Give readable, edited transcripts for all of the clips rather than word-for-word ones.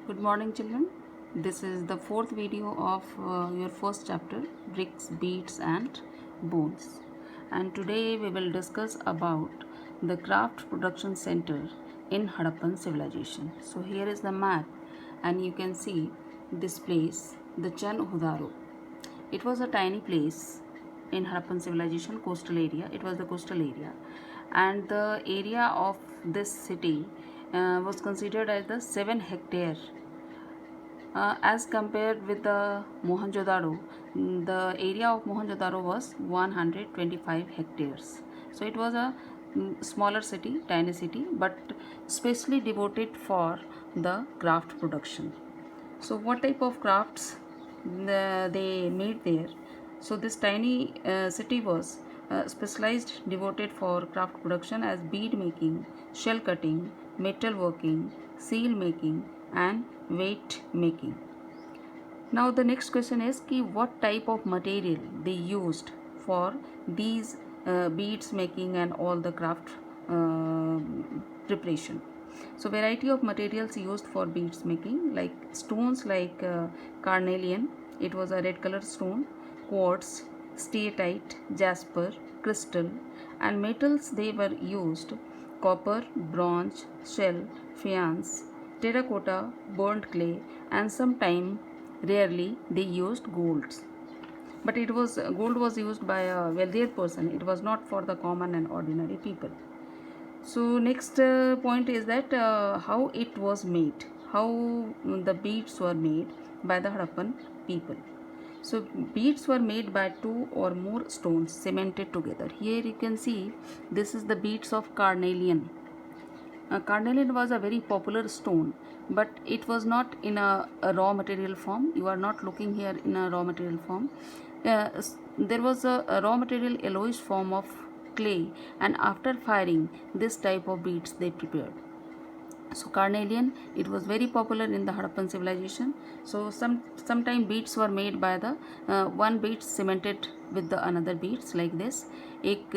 Good morning, children. This is the fourth video of your first chapter, Bricks, Beads and Bones. And today we will discuss about the craft production center in Harappan civilization. So here is the map and you can see this place, the Chan Hudaro. It was a tiny place in Harappan civilization, coastal area. It was the coastal area, and the area of this city was considered as the 7 hectare as compared with the Mohenjo-daro. The area of Mohenjo-daro was 125 hectares. So it was a smaller city, tiny city, but specially devoted for the craft production. So what type of crafts they made there? So this tiny city was specialized, devoted for craft production as bead making, shell cutting, metal working, seal making and weight making. Now the next question is कि what type of material they used for these beads making and all the craft preparation. So variety of materials used for beads making, like stones like carnelian, it was a red color stone, quartz, steatite, jasper, crystal, and metals they were used copper, bronze, shell, faience, terracotta, burnt clay, and sometime rarely they used golds. But it was gold was used by a wealthier person. It was not for the common and ordinary people. So next point is that how it was made, how the beads were made by the Harappan people. So beads were made by 2 or more stones cemented together. Here you can see this is the beads of carnelian. Carnelian was a very popular stone, but it was not in a raw material form. You are not looking here in a raw material form. There was a raw material yellowish form of clay, and after firing this type of beads they prepared. So carnelian, it was very popular in the Harappan civilization. So sometime beads were made by the one beads cemented with the another beads like this. एक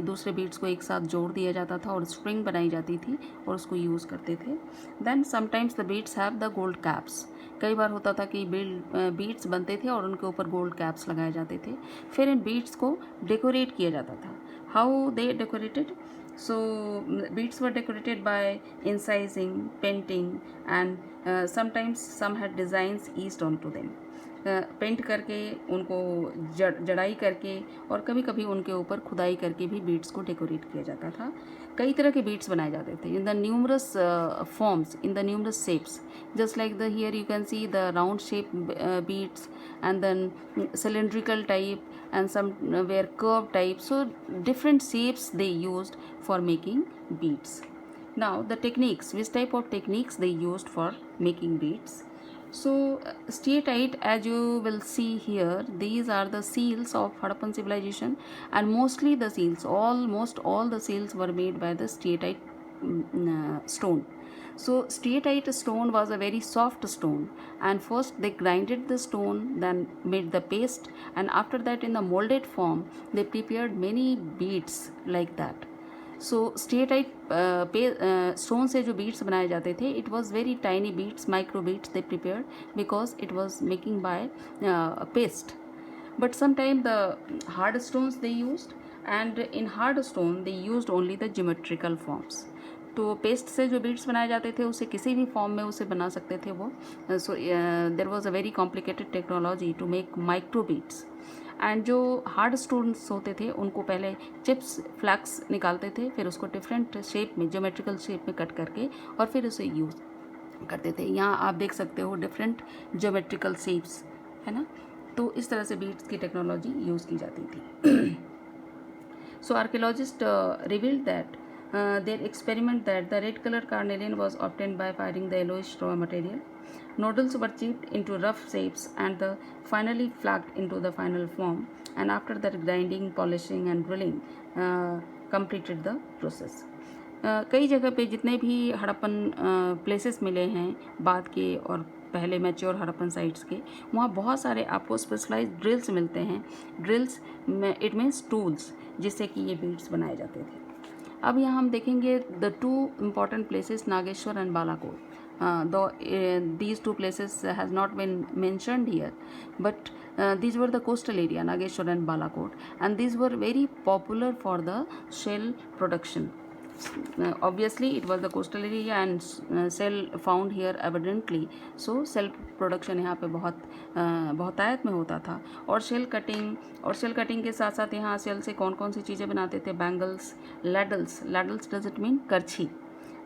दूसरे beads को एक साथ जोड़ दिया जाता था और स्प्रिंग बनाई जाती थी और उसको यूज़ करते थे. Then sometimes the beads have the gold caps. कई बार होता था कि बीड्स बनते थे और उनके ऊपर गोल्ड कैप्स लगाए जाते थे. फिर इन बीड्स को डेकोरेट किया जाता था. How they decorated? So beads were decorated by incising, painting, and sometimes some had designs etched onto them. Paint करके उनको जड़ाई करके और कभी कभी उनके ऊपर खुदाई करके भी बीड्स को डेकोरेट किया जाता था. कई तरह के बीड्स बनाए जाते थे in the numerous forms, in the numerous shapes, just like the here you can see the round shape beads and then cylindrical type and some were curved type. So different shapes they used for making beads. Now the techniques, which type of techniques they used for making beads? So steatite, as you will see here, these are the seals of Harappan civilization, and mostly the seals, almost all the seals were made by the steatite stone. So steatite stone was a very soft stone, and first they grinded the stone, then made the paste, and after that in the molded form they prepared many beads like that. So steatite stone से जो beads बनाए जाते थे, it was very tiny beads, micro beads they prepared because it was making by paste. But sometime the hard stones they used, and in hard stone they used only the geometrical forms. तो paste से जो beads बनाए जाते थे उसे किसी भी form में उसे बना सकते थे वो. So there was a very complicated technology to make microbeads. And जो हार्ड स्टोन्स होते थे उनको पहले चिप्स फ्लैक्स निकालते थे, फिर उसको डिफरेंट शेप में, ज्योमेट्रिकल शेप में कट करके और फिर उसे यूज़ करते थे. यहाँ आप देख सकते हो डिफरेंट ज्योमेट्रिकल शेप्स, है ना. तो इस तरह से बीड्स की टेक्नोलॉजी यूज़ की जाती थी. So archaeologists revealed that their experiment that the red color carnelian was obtained by firing the yellowish raw material. Nodules were chipped into rough shapes and finally flagged into the final form, and after that grinding, polishing and drilling completed the process. कई जगह पे जितने भी Harappan places मिले हैं बाद के और पहले मैच्योर हड़प्पन साइट्स के, वहाँ बहुत सारे आपको स्पेशलाइज्ड ड्रिल्स मिलते हैं. ड्रिल्स इट मीन्स टूल्स जिससे कि ये बीड्स बनाए जाते थे. अब यहाँ हम देखेंगे the two important places Nageshwar and Balakot. though these two places has not been mentioned here, but these were the coastal area, Nageshwar and Balakot, and these were very popular for the shell production. Obviously it was the coastal area and cell found here abundantly, so shell production यहाँ पे बहुतायत में होता था. और shell cutting के साथ साथ यहाँ सेल से कौन कौन सी चीज़ें बनाते थे? Bangles, ladles does it mean करछी,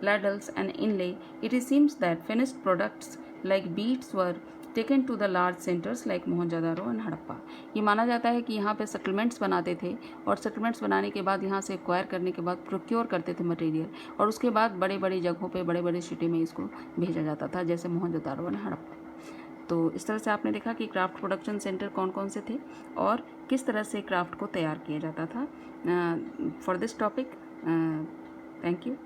ladles and inlay. It seems that finished products like beads were taken to the large centers like Mohenjodaro and Harappa. ये माना जाता है कि यहाँ पे सेटलमेंट्स बनाते थे और सेटलमेंट्स बनाने के बाद यहाँ से एक्वायर करने के बाद प्रोक्योर करते थे मटेरियल, और उसके बाद बड़े बड़ी जगहों पे बड़े बड़े सिटी में इसको भेजा जाता था, जैसे मोहनजोदारो और हड़प्पा. तो इस तरह से आपने देखा कि क्राफ्ट प्रोडक्शन सेंटर कौन कौन से थे और किस तरह से क्राफ्ट को तैयार किया जाता था. For this topic, thank you.